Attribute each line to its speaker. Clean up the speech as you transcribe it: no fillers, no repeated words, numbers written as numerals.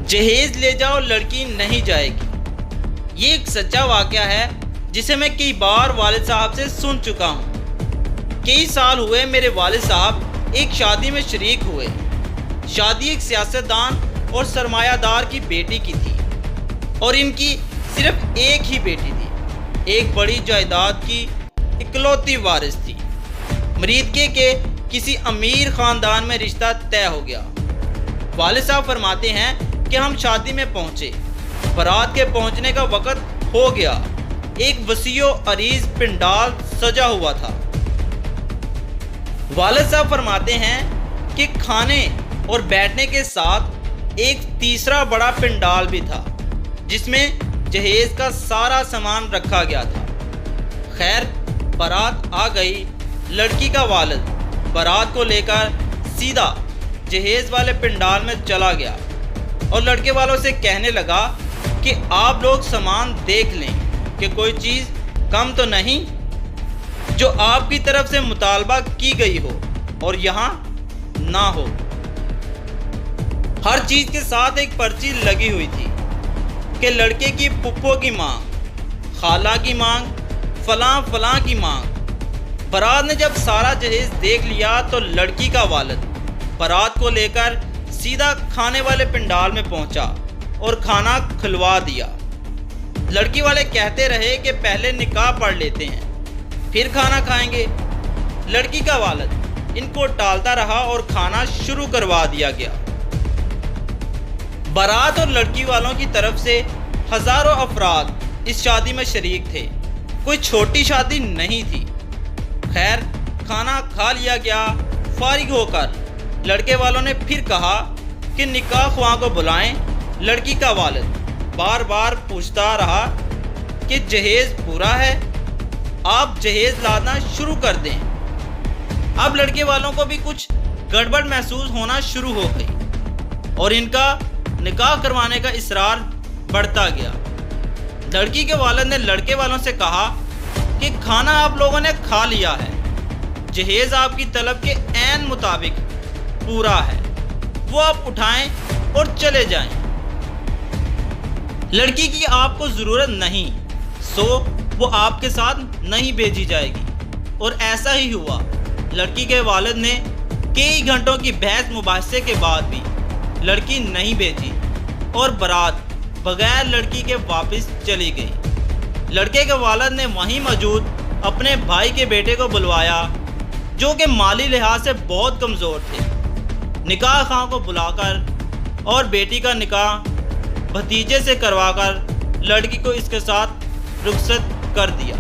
Speaker 1: جہیز لے جاؤ لڑکی نہیں جائے گی۔ یہ ایک سچا واقعہ ہے جسے میں کئی بار والد صاحب سے سن چکا ہوں۔ کئی سال ہوئے میرے والد صاحب ایک شادی میں شریک ہوئے۔ شادی ایک سیاستدان اور سرمایہ دار کی بیٹی کی تھی اور ان کی صرف ایک ہی بیٹی تھی۔ ایک بڑی جائیداد کی اکلوتی وارث تھی۔ مریدکے کے کسی امیر خاندان میں رشتہ طے ہو گیا۔ والد صاحب فرماتے ہیں کہ ہم شادی میں پہنچے۔ بارات کے پہنچنے کا وقت ہو گیا۔ ایک وسیع و عریض پنڈال سجا ہوا تھا۔ والد صاحب فرماتے ہیں کہ کھانے اور بیٹھنے کے ساتھ ایک تیسرا بڑا پنڈال بھی تھا جس میں جہیز کا سارا سامان رکھا گیا تھا۔ خیر بارات آ گئی۔ لڑکی کا والد بارات کو لے کر سیدھا جہیز والے پنڈال میں چلا گیا اور لڑکے والوں سے کہنے لگا کہ آپ لوگ سامان دیکھ لیں کہ کوئی چیز کم تو نہیں جو آپ کی طرف سے مطالبہ کی گئی ہو اور یہاں نہ ہو۔ ہر چیز کے ساتھ ایک پرچی لگی ہوئی تھی کہ لڑکے کی پھپھو کی مانگ، خالہ کی مانگ، فلاں فلاں کی مانگ۔ بارات نے جب سارا جہیز دیکھ لیا تو لڑکی کا والد بارات کو لے کر سیدھا کھانے والے پنڈال میں پہنچا اور کھانا کھلوا دیا۔ لڑکی والے کہتے رہے کہ پہلے نکاح پڑھ لیتے ہیں پھر کھانا کھائیں گے۔ لڑکی کا والد ان کو ٹالتا رہا اور کھانا شروع کروا دیا گیا۔ بارات اور لڑکی والوں کی طرف سے ہزاروں افراد اس شادی میں شریک تھے۔ کوئی چھوٹی شادی نہیں تھی۔ خیر کھانا کھا لیا گیا۔ فارغ ہو کر لڑکے والوں نے پھر کہا کہ نکاح خواہ کو بلائیں۔ لڑکی کا والد بار بار پوچھتا رہا کہ جہیز پورا ہے، آپ جہیز لانا شروع کر دیں۔ اب لڑکے والوں کو بھی کچھ گڑبڑ محسوس ہونا شروع ہو گئی اور ان کا نکاح کروانے کا اصرار بڑھتا گیا۔ لڑکی کے والد نے لڑکے والوں سے کہا کہ کھانا آپ لوگوں نے کھا لیا ہے، جہیز آپ کی طلب کے عین مطابق پورا ہے، وہ آپ اٹھائیں اور چلے جائیں۔ لڑکی کی آپ کو ضرورت نہیں، سو وہ آپ کے ساتھ نہیں بھیجی جائے گی۔ اور ایسا ہی ہوا۔ لڑکی کے والد نے کئی گھنٹوں کی بحث مباحثے کے بعد بھی لڑکی نہیں بھیجی اور بارات بغیر لڑکی کے واپس چلی گئی۔ لڑکے کے والد نے وہیں موجود اپنے بھائی کے بیٹے کو بلوایا جو کہ مالی لحاظ سے بہت کمزور تھے۔ نکاح خواہ کو بلا کر اور بیٹی کا نکاح بھتیجے سے کروا کر لڑکی کو اس کے ساتھ رخصت کر دیا۔